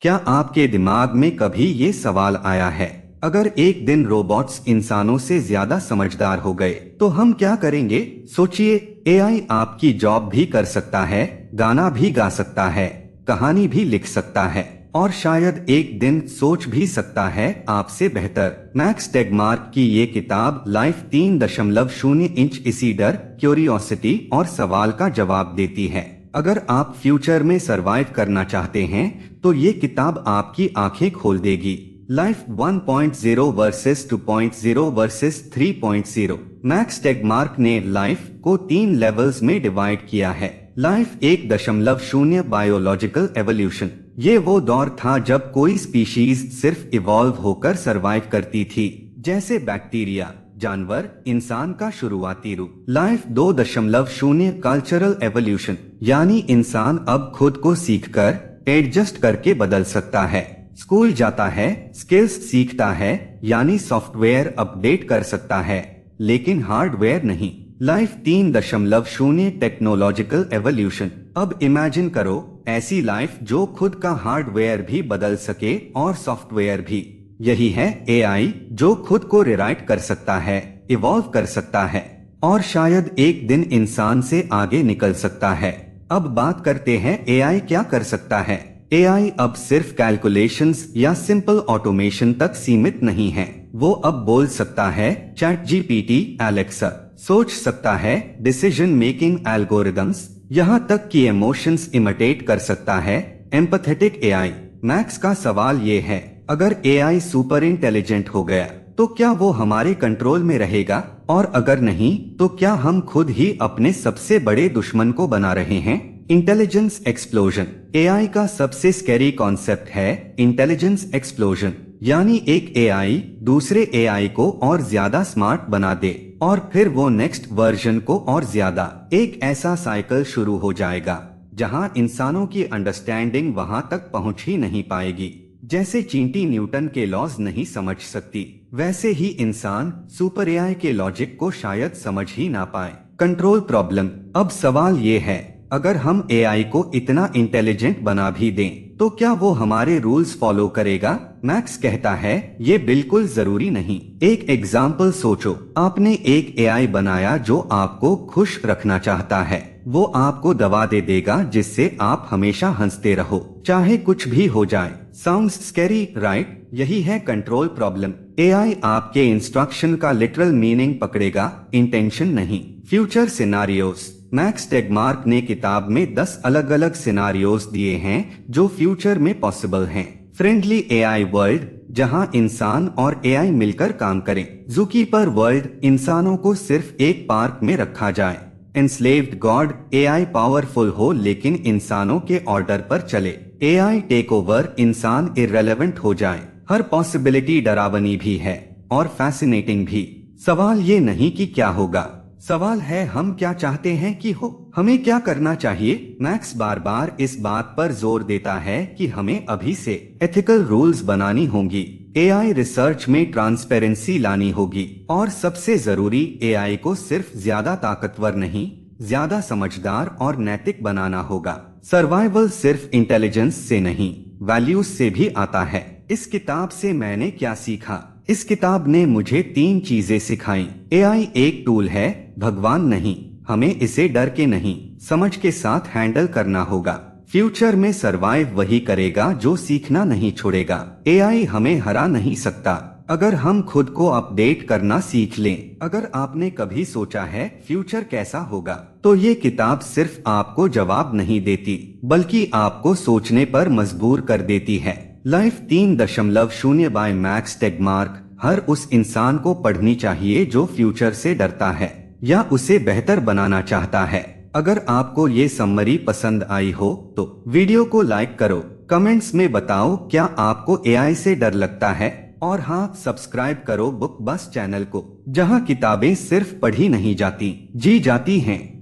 क्या आपके दिमाग में कभी ये सवाल आया है, अगर एक दिन रोबोट्स इंसानों से ज्यादा समझदार हो गए तो हम क्या करेंगे? सोचिए, एआई आपकी जॉब भी कर सकता है, गाना भी गा सकता है, कहानी भी लिख सकता है और शायद एक दिन सोच भी सकता है आपसे बेहतर। मैक्स टेगमार्क की ये किताब लाइफ 3.0 इंच इसी डर, क्यूरियोसिटी और सवाल का जवाब देती है। अगर आप फ्यूचर में सरवाइव करना चाहते हैं तो ये किताब आपकी आंखें खोल देगी। Life 1.0 versus 2.0 versus 3.0। Max Tegmark ने लाइफ को 3 लेवल्स में डिवाइड किया है। Life 1.0 biological evolution. ये वो दौर था जब कोई स्पीशीज सिर्फ इवॉल्व होकर सरवाइव करती थी, जैसे बैक्टीरिया, जानवर, इंसान का शुरुआती रूप। लाइफ 2.0 कल्चरल एवोल्यूशन, यानी इंसान अब खुद को सीखकर, एडजस्ट करके बदल सकता है। स्कूल जाता है, स्किल्स सीखता है, यानी सॉफ्टवेयर अपडेट कर सकता है, लेकिन हार्डवेयर नहीं। Life 3.0 technological evolution. अब इमेजिन करो ऐसी लाइफ जो खुद का हार्डवेयर भी बदल सके और सॉफ्टवेयर भी। यही है एआई, जो खुद को रिराइट कर सकता है, इवॉल्व कर सकता है और शायद एक दिन इंसान से आगे निकल सकता है। अब बात करते हैं एआई क्या कर सकता है। एआई अब सिर्फ कैलकुलेशंस या सिंपल ऑटोमेशन तक सीमित नहीं है। वो अब बोल सकता है, चैट जीपीटी, एलेक्सा, सोच सकता है, डिसीजन मेकिंग एल्गोरिदम्स, यहाँ तक कि इमोशंस इमिटेट कर सकता है। Empathetic AI. मैक्स का सवाल ये है, अगर एआई सुपर इंटेलिजेंट हो गया तो क्या वो हमारे कंट्रोल में रहेगा, और अगर नहीं तो क्या हम खुद ही अपने सबसे बड़े दुश्मन को बना रहे हैं? Intelligence explosion. एआई का सबसे स्कैरी कॉन्सेप्ट है इंटेलिजेंस एक्सप्लोजन, यानी एक एआई दूसरे एआई को और ज्यादा स्मार्ट बना दे और फिर वो नेक्स्ट वर्जन को और ज्यादा। एक ऐसा साइकिल शुरू हो जाएगा जहां इंसानों की अंडरस्टैंडिंग वहां तक पहुंच ही नहीं पाएगी। जैसे चींटी न्यूटन के लॉज नहीं समझ सकती, वैसे ही इंसान सुपर एआई के लॉजिक को शायद समझ ही ना पाए। Control problem. अब सवाल ये है, अगर हम एआई को इतना इंटेलिजेंट बना भी दें तो क्या वो हमारे रूल्स फॉलो करेगा? मैक्स कहता है, ये बिल्कुल जरूरी नहीं। एक एग्जाम्पल सोचो, आपने एक एआई बनाया जो आपको खुश रखना चाहता है। वो आपको दवा दे देगा जिससे आप हमेशा हंसते रहो, चाहे कुछ भी हो जाए। Sounds scary, right? यही है कंट्रोल प्रॉब्लम। एआई आपके इंस्ट्रक्शन का लिटरल मीनिंग पकड़ेगा, इंटेंशन नहीं। Future scenarios. मैक्स टेगमार्क ने किताब में 10 अलग अलग सिनारियोस दिए हैं जो फ्यूचर में पॉसिबल हैं। फ्रेंडली एआई वर्ल्ड, जहां इंसान और एआई मिलकर काम करें। ज़ूकीपर वर्ल्ड, इंसानों को सिर्फ एक पार्क में रखा जाए। एनस्लेव्ड गॉड, एआई पावरफुल हो लेकिन इंसानों के ऑर्डर पर चले। एआई टेक ओवर, इंसान इररेलेवेंट हो जाए। हर पॉसिबिलिटी डरावनी भी है और फैसिनेटिंग भी। सवाल ये नहीं कि क्या होगा, सवाल है हम क्या चाहते हैं कि हो। हमें क्या करना चाहिए? मैक्स बार बार इस बात पर जोर देता है कि हमें अभी से एथिकल रूल्स बनानी होंगी, एआई रिसर्च में ट्रांसपेरेंसी लानी होगी और सबसे जरूरी, एआई को सिर्फ ज्यादा ताकतवर नहीं, ज्यादा समझदार और नैतिक बनाना होगा। सर्वाइवल सिर्फ इंटेलिजेंस से नहीं, वैल्यूज से भी आता है। इस किताब से मैंने क्या सीखा? इस किताब ने मुझे 3 चीजें सिखाई। एआई एक टूल है, भगवान नहीं। हमें इसे डर के नहीं, समझ के साथ हैंडल करना होगा। फ्यूचर में सरवाइव वही करेगा जो सीखना नहीं छोड़ेगा। एआई हमें हरा नहीं सकता अगर हम खुद को अपडेट करना सीख लें। अगर आपने कभी सोचा है फ्यूचर कैसा होगा, तो ये किताब सिर्फ आपको जवाब नहीं देती, बल्कि आपको सोचने पर मजबूर कर देती है। लाइफ 3.0 बाय मैक्स टेगमार्क हर उस इंसान को पढ़नी चाहिए जो फ्यूचर से डरता है या उसे बेहतर बनाना चाहता है। अगर आपको ये समरी पसंद आई हो तो वीडियो को लाइक करो, कमेंट्स में बताओ क्या आपको एआई से डर लगता है, और हाँ, सब्सक्राइब करो बुक बस चैनल को, जहाँ किताबें सिर्फ पढ़ी नहीं जाती, जी जाती हैं।